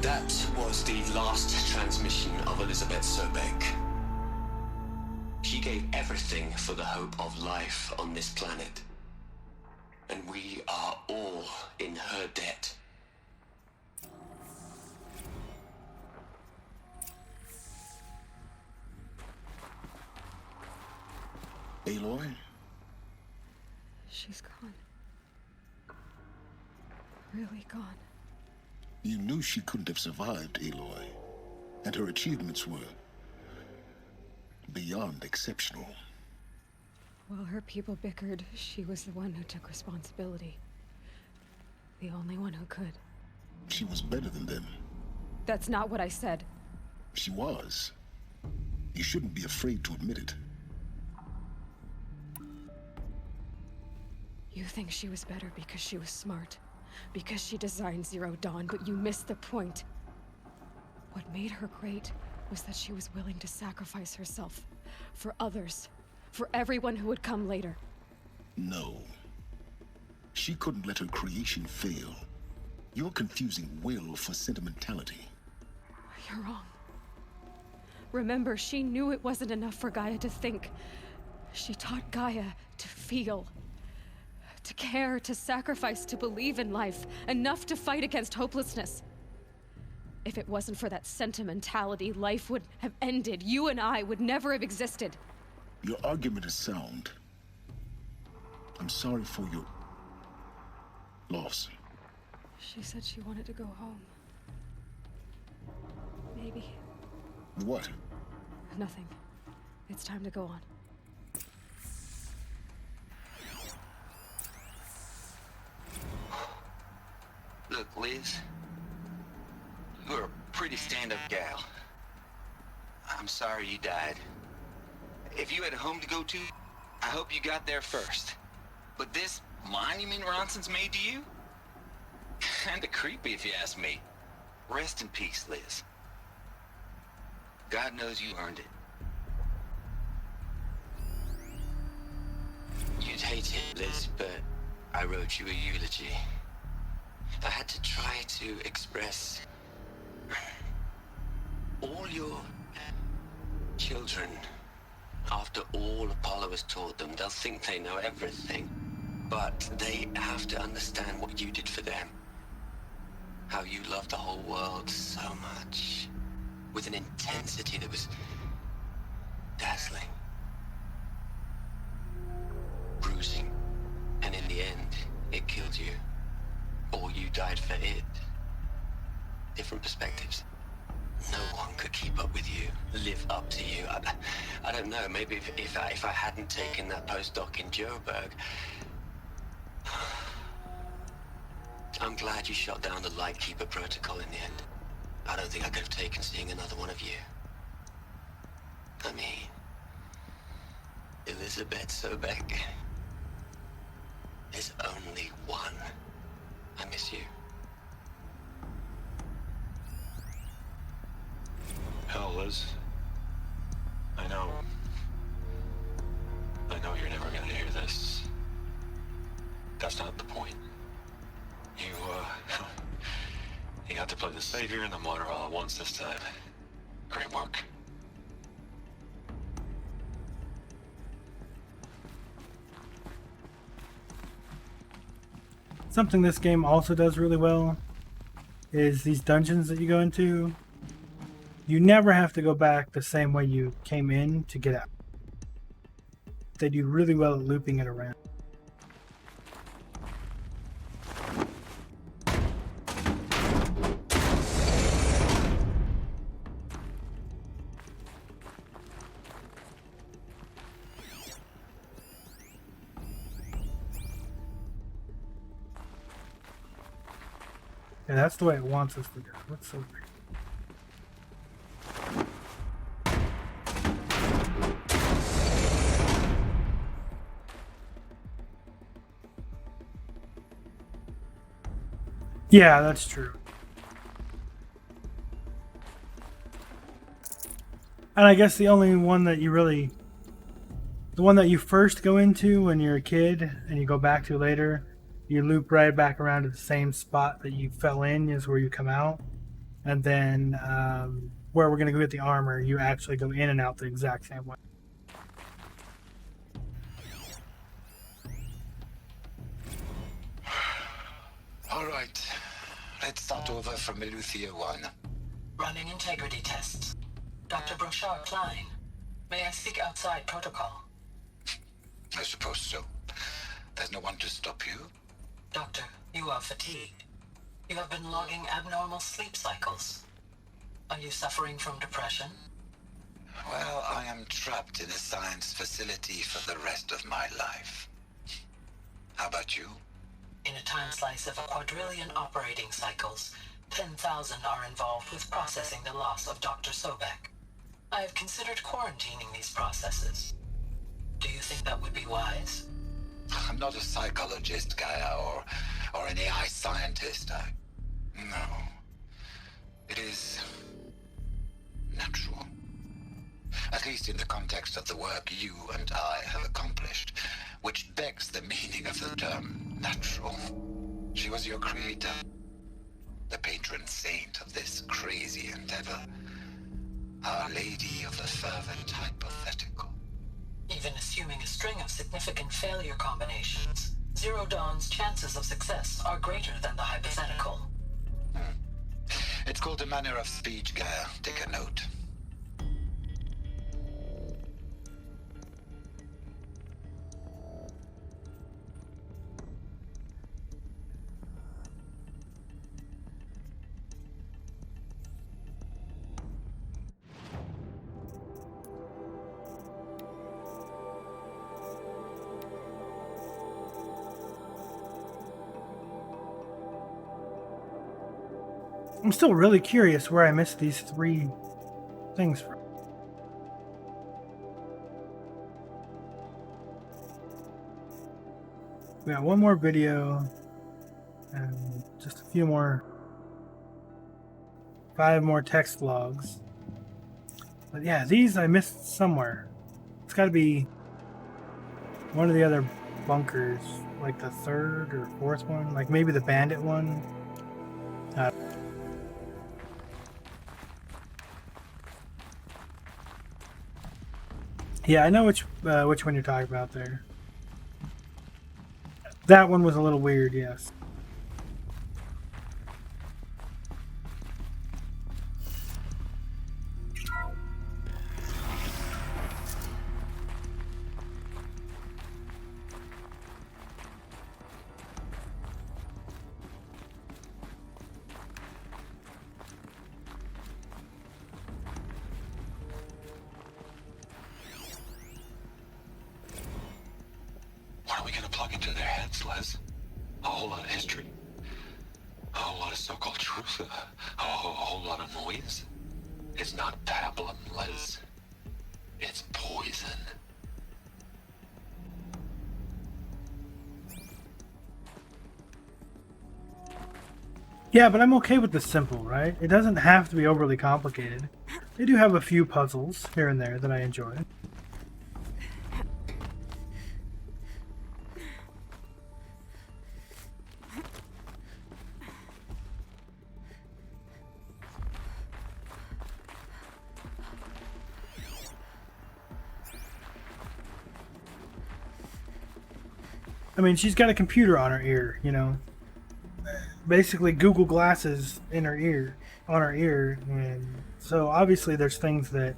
That was the last transmission of Elizabeth Sobek. She gave everything for the hope of life on this planet. And we are all in her debt. Aloy? She's gone. Really gone. You knew she couldn't have survived, Aloy. And her achievements were beyond exceptional. While her people bickered, she was the one who took responsibility. The only one who could. She was better than them. That's not what I said. She was. You shouldn't be afraid to admit it. You think she was better because she was smart. Because she designed Zero Dawn, but you missed the point. What made her great was that she was willing to sacrifice herself. For others. For everyone who would come later. No. She couldn't let her creation fail. You're confusing will for sentimentality. You're wrong. Remember, she knew it wasn't enough for Gaia to think. She taught Gaia to feel. To care, to sacrifice, to believe in life. Enough to fight against hopelessness. If it wasn't for that sentimentality, life would have ended. You and I would never have existed. Your argument is sound. I'm sorry for your loss. She said she wanted to go home. Maybe. What? Nothing. It's time to go on. Look, Liz. You're a pretty stand-up gal. I'm sorry you died. If you had a home to go to, I hope you got there first. But this monument Ronson's made to you? Kinda creepy if you ask me. Rest in peace, Liz. God knows you earned it. You'd hate it, Liz, but I wrote you a eulogy. I had to try to express all your children. After all Apollo has taught them, they'll think they know everything. But they have to understand what you did for them. How you loved the whole world so much. With an intensity that was dazzling. Bruising. And in the end, it killed you. Or you died for it. Different perspectives. No one could keep up with you, live up to you. I don't know, maybe if I hadn't taken that postdoc in Joburg. I'm glad you shot down the Lightkeeper protocol in the end. I don't think I could have taken seeing another one of you. I mean, Elizabeth Sobek. There's only one. I miss you. Hell, Liz. I know you're never gonna hear this. That's not the point. You got to play the savior and the martyr all at once this time. Great work. Something this game also does really well is these dungeons that you go into. You never have to go back the same way you came in to get out. They do really well at looping it around. And that's the way it wants us to go. What's so weird? Yeah, that's true. And I guess the only one that the one that you first go into when you're a kid and you go back to later, you loop right back around to the same spot that you fell in is where you come out. And then where we're going to go get the armor, you actually go in and out the exact same way. All right. Let's start over from Eleuthia 1. Running integrity tests. Dr. Brochard Klein, may I speak outside protocol? I suppose so. There's no one to stop you. Doctor, you are fatigued. You have been logging abnormal sleep cycles. Are you suffering from depression? Well, I am trapped in a science facility for the rest of my life. How about you? In a time slice of a quadrillion operating cycles, 10,000 are involved with processing the loss of Dr. Sobek. I have considered quarantining these processes. Do you think that would be wise? I'm not a psychologist, Gaia, or an AI scientist. No. It is natural. At least in the context of the work you and I have accomplished, which begs the meaning of the term natural. She was your creator, the patron saint of this crazy endeavor, Our Lady of the Fervent Hypothetical. Even assuming a string of significant failure combinations, Zero Dawn's chances of success are greater than the hypothetical. It's called a manner of speech, Gaia. Take a note. I'm still really curious where I missed these 3 things from. We got one more video and just a few more, 5 more text logs. But yeah, these I missed somewhere. It's got to be one of the other bunkers, like the 3rd or 4th one, like maybe the bandit one. Yeah, I know which one you're talking about there. That one was a little weird, yes. What are we gonna plug into their heads, Les? A whole lot of history? A whole lot of so-called truth? A whole lot of noise? It's not pablum, Les. It's poison. Yeah, but I'm okay with the simple, right? It doesn't have to be overly complicated. They do have a few puzzles here and there that I enjoy. I mean, she's got a computer on her ear, you know. Basically Google glasses in her ear, on her ear, and so obviously there's things that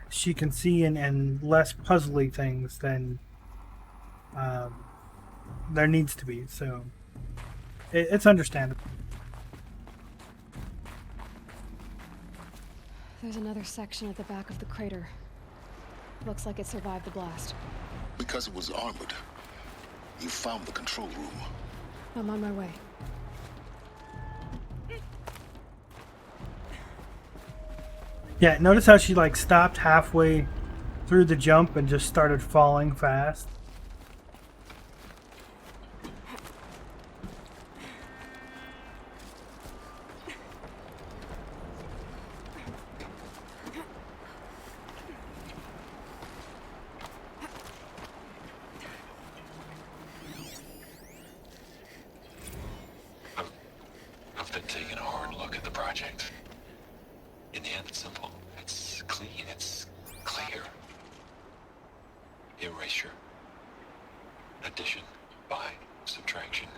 she can see and less puzzly things than there needs to be. So it's understandable. There's another section at the back of the crater. Looks like it survived the blast. Because it was armored, you found the control room. I'm on my way. Yeah, notice how she like stopped halfway through the jump and just started falling fast. I've been taking a hard look simple. It's clean. It's clear. Erasure. Addition. By. Subtraction.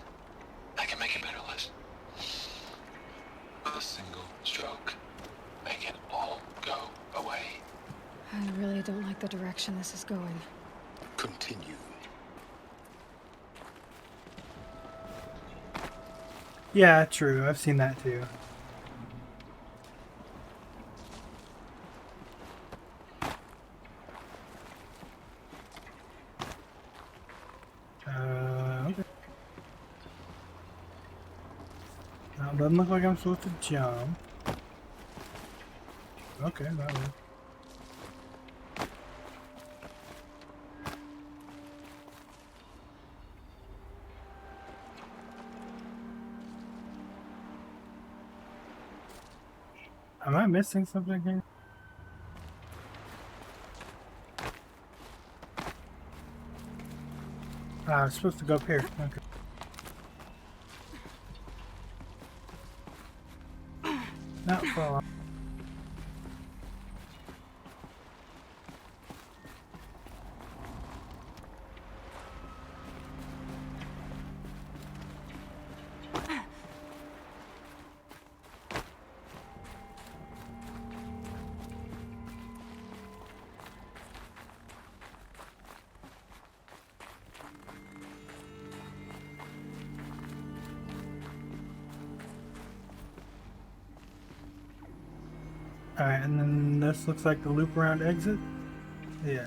I can make it better, Liz. With a single stroke. Make it all go away. I really don't like the direction this is going. Continue. Yeah, true. I've seen that too. Okay. Now, it doesn't look like I'm supposed to jump. Okay, that works. Am I missing something here? Ah, I'm supposed to go up here. Okay. Not fall off. Alright, and then this looks like the loop around exit? Yeah.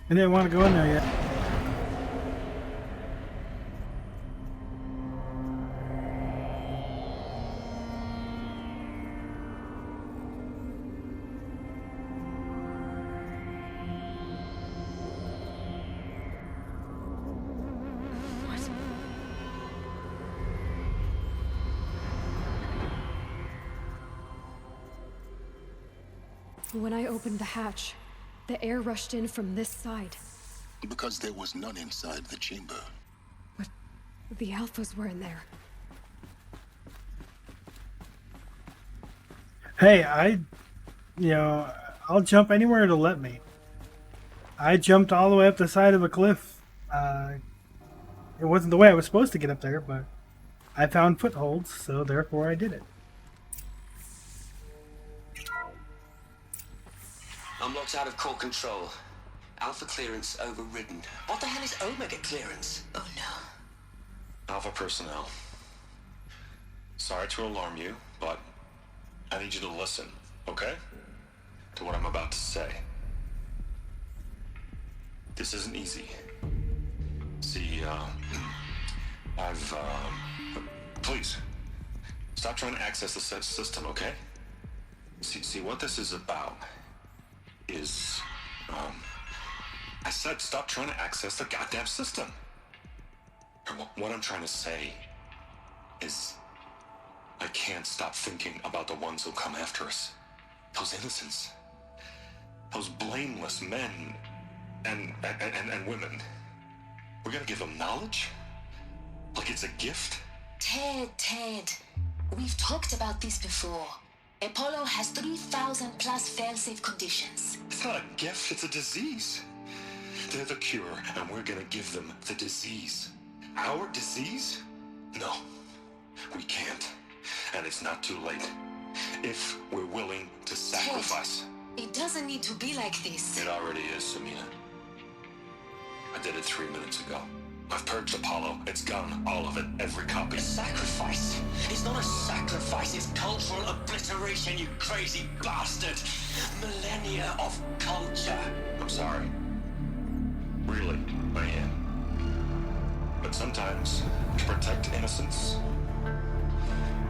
I didn't want to go in there yet. When I opened the hatch, the air rushed in from this side. Because there was none inside the chamber. But the alphas were in there. Hey, I'll jump anywhere to let me. I jumped all the way up the side of a cliff. It wasn't the way I was supposed to get up there, but I found footholds, so therefore I did it. I'm locked out of core control. Alpha clearance overridden. What the hell is Omega clearance? Oh no. Alpha personnel. Sorry to alarm you, but I need you to listen, okay? To what I'm about to say. This isn't easy. See, please, stop trying to access the system, okay? See, what this is about is, I said stop trying to access the goddamn system. And what I'm trying to say is, I can't stop thinking about the ones who'll come after us. Those innocents. Those blameless men and women. We're gonna give them knowledge? Like it's a gift? Ted. We've talked about this before. Apollo has 3,000 plus fail-safe conditions. It's not a gift, it's a disease. They're the cure, and we're gonna give them the disease. Our disease? No, we can't. And it's not too late. If we're willing to sacrifice. Ted, it doesn't need to be like this. It already is, Samina. I did it 3 minutes ago. I've purged Apollo. It's gone. All of it. Every copy. A sacrifice? It's not a sacrifice. It's cultural obliteration, you crazy bastard. Millennia of culture. I'm sorry. Really, I am. But sometimes, to protect innocence,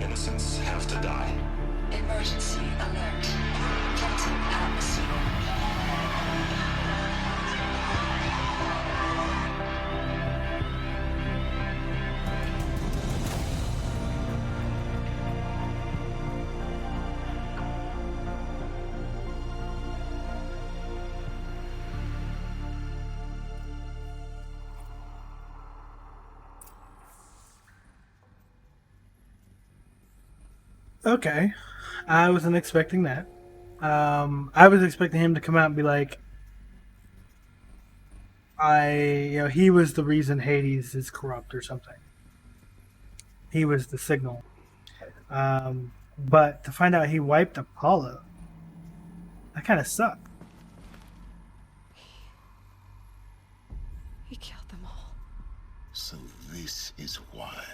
innocents have to die. Emergency alert. Captain Adams. Okay. I wasn't expecting that. I was expecting him to come out and be like, he was the reason Hades is corrupt or something. He was the signal. But to find out he wiped Apollo, that kind of sucked. He killed them all. So this is why.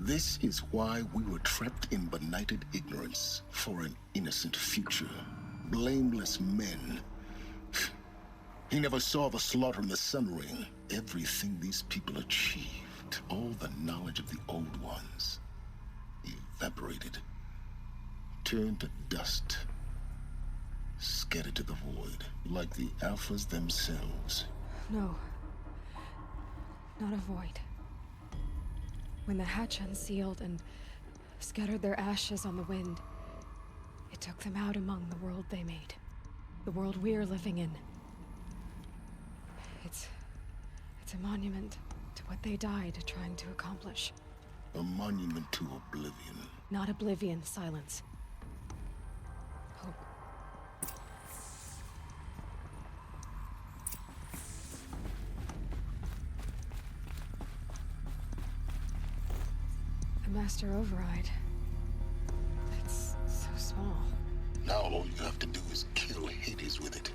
This is why we were trapped in benighted ignorance for an innocent future. Blameless men. He never saw the slaughter in the Sun Ring. Everything these people achieved, all the knowledge of the old ones, evaporated, turned to dust, scattered to the void, like the Alphas themselves. No. Not a void. When the hatch unsealed and scattered their ashes on the wind, it took them out among the world they made. The world we're living in. It's a monument to what they died trying to accomplish. A monument to oblivion. Not oblivion, silence. Hope. The Master Override. It's so small. Now all you have to do is kill Hades with it.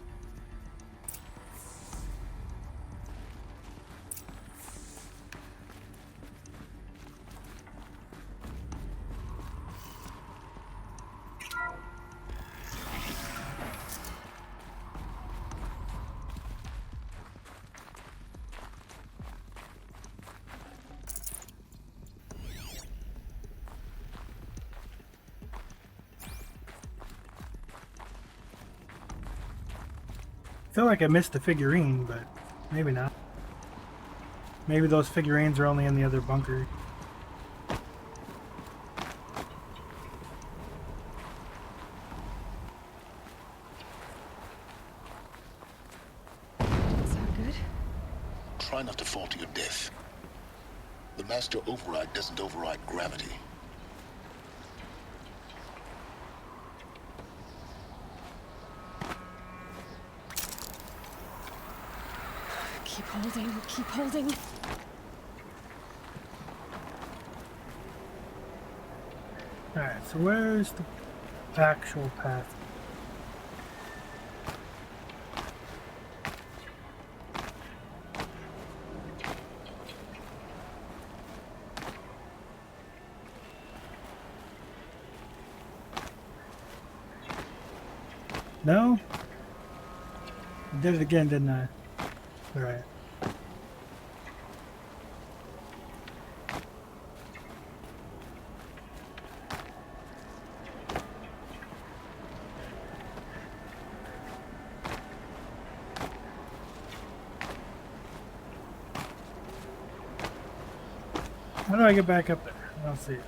I feel like I missed a figurine, but maybe not. Maybe those figurines are only in the other bunker. Is that good? Try not to fall to your death. The Master Override doesn't override gravity. Keep holding, keep holding. Alright, so where's the actual path? No? I did it again, didn't I? Alright. How do I get back up there? I don't see it.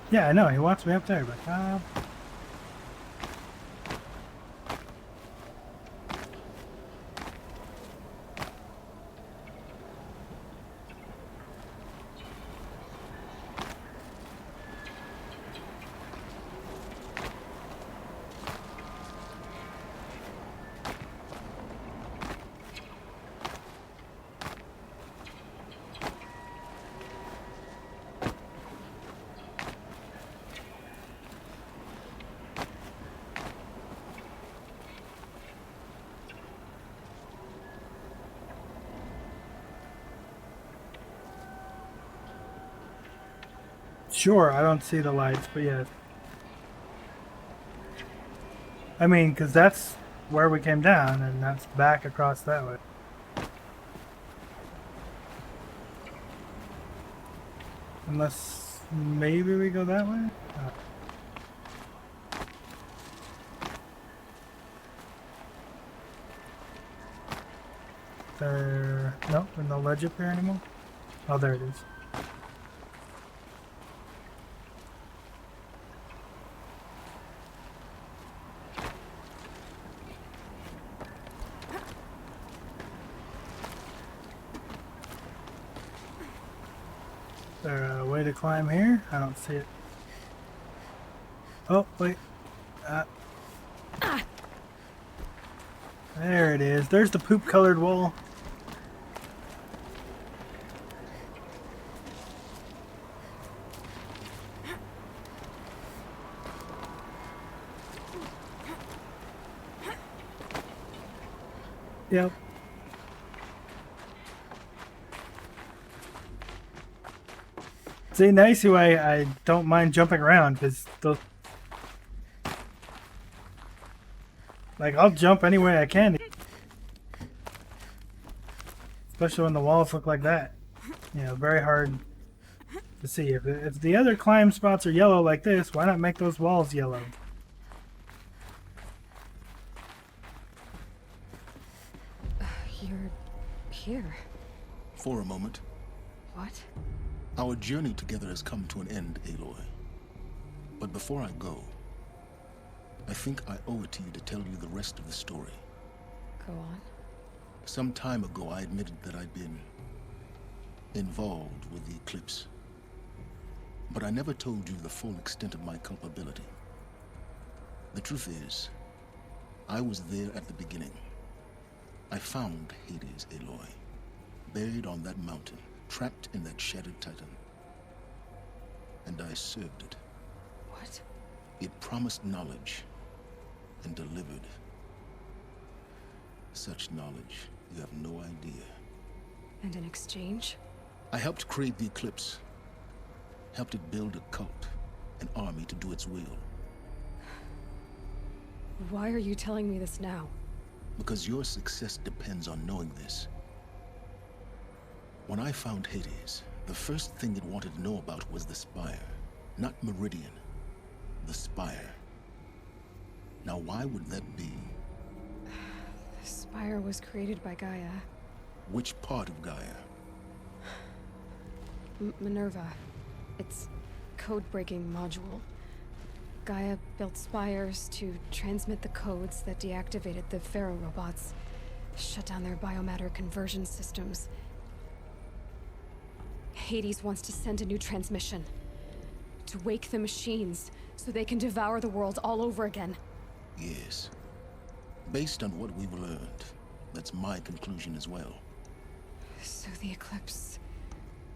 Yeah, I know, he wants me up there, but sure, I don't see the lights, but yeah. I mean, because that's where we came down, and that's back across that way. Unless maybe we go that way? Nope, there's no ledge up there anymore. Oh, there it is. way to climb here? I don't see it. Oh, wait. There it is. There's the poop-colored wall. Yep. See, now you see why I don't mind jumping around, because those... Like, I'll jump any way I can. Especially when the walls look like that. You know, very hard to see. If the other climb spots are yellow like this, why not make those walls yellow? You're here. For a moment. What? Our journey together has come to an end, Aloy. But before I go, I think I owe it to you to tell you the rest of the story. Go on. Some time ago, I admitted that I'd been involved with the eclipse. But I never told you the full extent of my culpability. The truth is, I was there at the beginning. I found Hades, Aloy, buried on that mountain, trapped in that shattered titan. And I served it. What? It promised knowledge and delivered. Such knowledge, you have no idea. And in exchange? I helped create the eclipse. Helped it build a cult, an army to do its will. Why are you telling me this now? Because your success depends on knowing this. When I found Hades, the first thing it wanted to know about was the Spire. Not Meridian. The Spire. Now why would that be? The Spire was created by Gaia. Which part of Gaia? Minerva. Its code-breaking module. Gaia built spires to transmit the codes that deactivated the Pharaoh robots, shut down their biomatter conversion systems. Hades wants to send a new transmission. To wake the machines, so they can devour the world all over again. Yes. Based on what we've learned, that's my conclusion as well. So the Eclipse...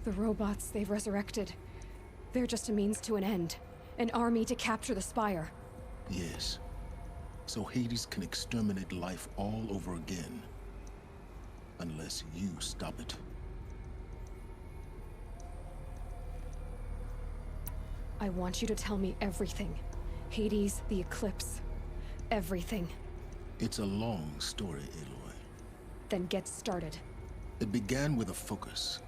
the robots they've resurrected... they're just a means to an end. An army to capture the Spire. Yes. So Hades can exterminate life all over again. Unless you stop it. I want you to tell me everything. Hades, the Eclipse. Everything. It's a long story, Aloy. Then get started. It began with a focus.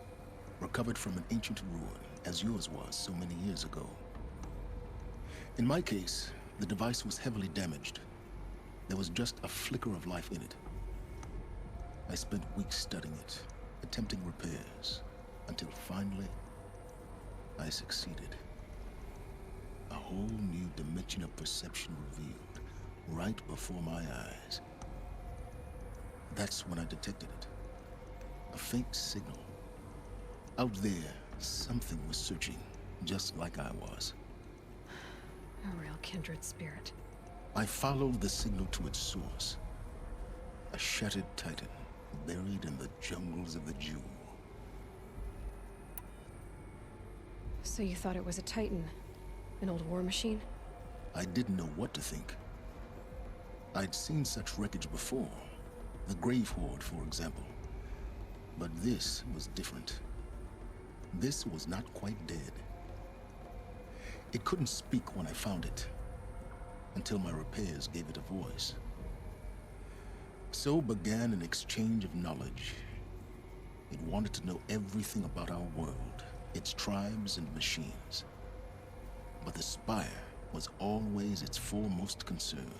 Recovered from an ancient ruin, as yours was so many years ago. In my case, the device was heavily damaged. There was just a flicker of life in it. I spent weeks studying it, attempting repairs, until finally, I succeeded. A whole new dimension of perception revealed, right before my eyes. That's when I detected it. A faint signal. Out there, something was searching, just like I was. A real kindred spirit. I followed the signal to its source. A shattered titan, buried in the jungles of the Jew. So you thought it was a titan? An old war machine? I didn't know what to think. I'd seen such wreckage before. The Grave Horde, for example. But this was different. This was not quite dead. It couldn't speak when I found it, until my repairs gave it a voice. So began an exchange of knowledge. It wanted to know everything about our world, its tribes and machines. But the Spire was always its foremost concern.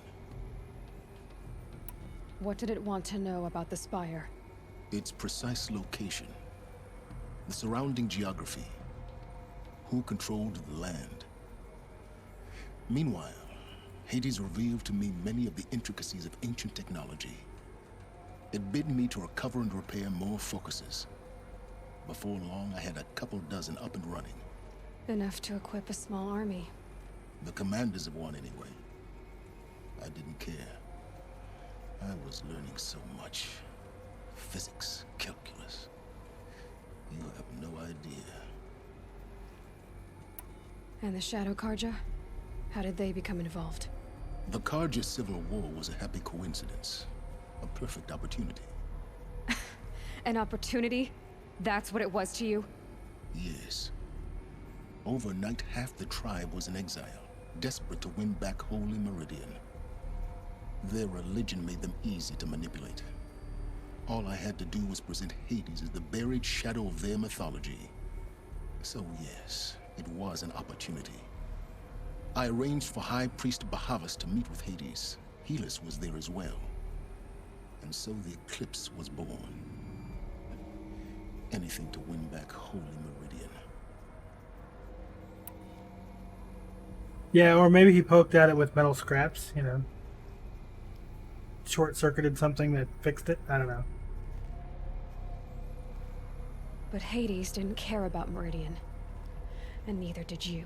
What did it want to know about the Spire? Its precise location, the surrounding geography, who controlled the land. Meanwhile, Hades revealed to me many of the intricacies of ancient technology. It bid me to recover and repair more focuses. Before long, I had a couple dozen up and running. Enough to equip a small army. The commanders of one, anyway. I didn't care. I was learning so much. Physics, calculus. You have no idea. And the Shadow Karja? How did they become involved? The Karja Civil War was a happy coincidence. A perfect opportunity. An opportunity? That's what it was to you? Yes. Overnight, half the tribe was in exile, desperate to win back Holy Meridian. Their religion made them easy to manipulate. All I had to do was present Hades as the buried shadow of their mythology. So yes, it was an opportunity. I arranged for High Priest Bahavas to meet with Hades. Helis was there as well. And so the eclipse was born. Anything to win back Holy Meridian. Yeah, or maybe he poked at it with metal scraps, you know. Short-circuited something that fixed it. I don't know. But Hades didn't care about Meridian. And neither did you.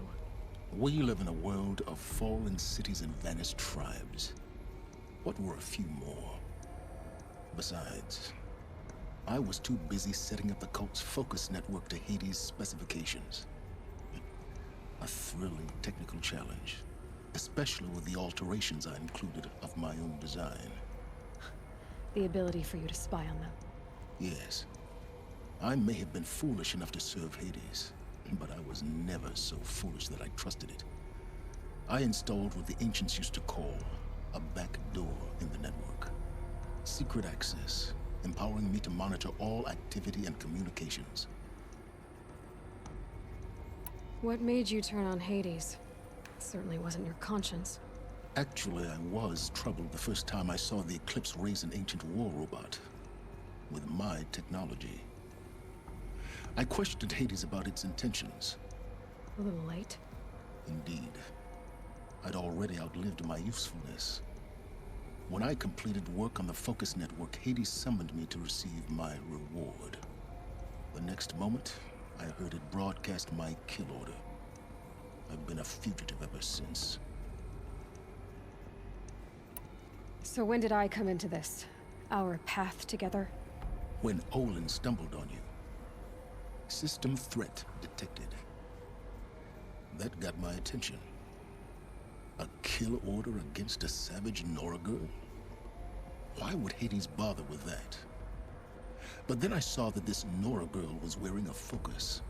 We live in a world of fallen cities and vanished tribes. What were a few more? Besides, I was too busy setting up the cult's focus network to Hades' specifications. A thrilling technical challenge, especially with the alterations I included of my own design. The ability for you to spy on them. Yes. I may have been foolish enough to serve Hades, but I was never so foolish that I trusted it. I installed what the ancients used to call a back door in the network. Secret access, empowering me to monitor all activity and communications. What made you turn on Hades? It certainly wasn't your conscience. Actually, I was troubled the first time I saw the Eclipse raise an ancient war robot. With my technology. I questioned Hades about its intentions. A little late. Indeed. I'd already outlived my usefulness. When I completed work on the Focus Network, Hades summoned me to receive my reward. The next moment, I heard it broadcast my kill order. I've been a fugitive ever since. So when did I come into this? Our path together? When Olin stumbled on you. System threat detected. That got my attention. A kill order against a savage Nora girl? Why would Hades bother with that? But then I saw that this Nora girl was wearing a focus,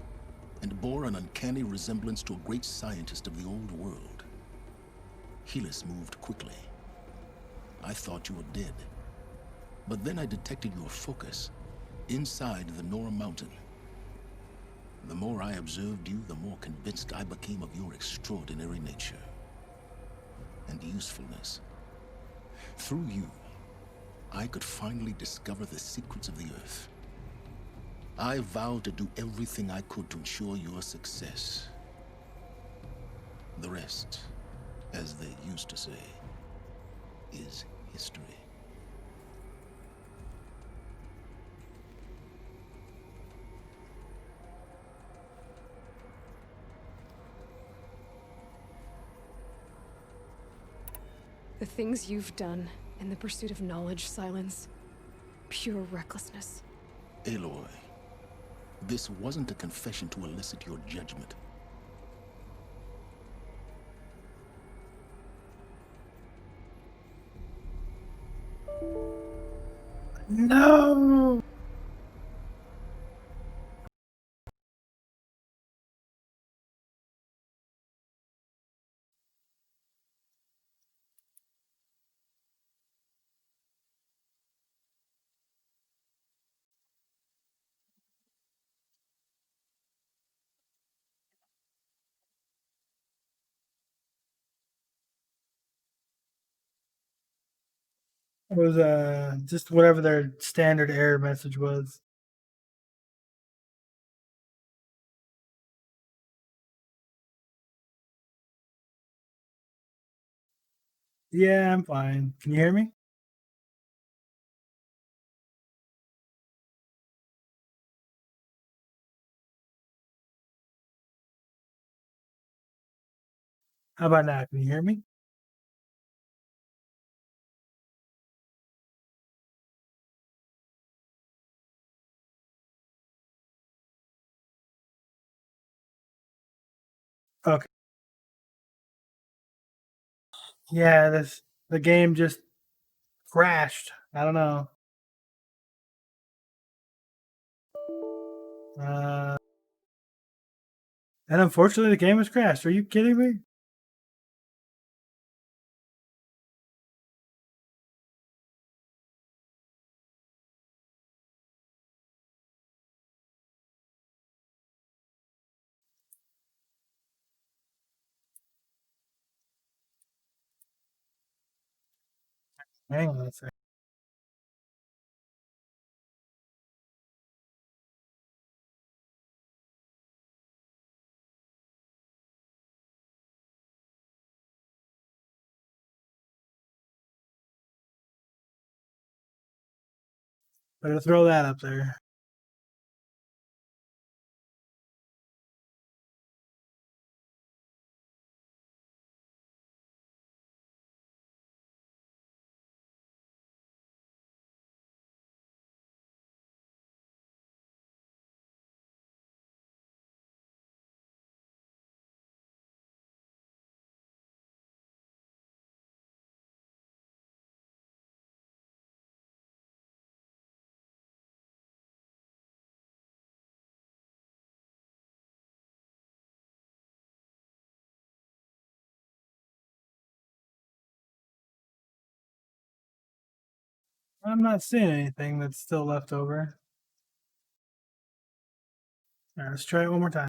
and bore an uncanny resemblance to a great scientist of the old world. Helis moved quickly. I thought you were dead. But then I detected your focus, inside the Nora mountain. The more I observed you, the more convinced I became of your extraordinary nature and usefulness. Through you, I could finally discover the secrets of the Earth. I vowed to do everything I could to ensure your success. The rest, as they used to say, is history. The things you've done in the pursuit of knowledge, Silence. Pure recklessness. Aloy, this wasn't a confession to elicit your judgment. No! It was just whatever their standard error message was. Yeah, I'm fine. Can you hear me? How about now? Can you hear me? Okay. Yeah, the game just crashed. I don't know. Uh, and unfortunately, the game has crashed. Are you kidding me? Hang on a second. Better throw that up there. I'm not seeing anything that's still left over. All right, let's try it one more time.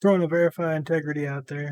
Throwing a verify integrity out there.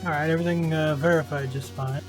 Alright, everything verified just fine.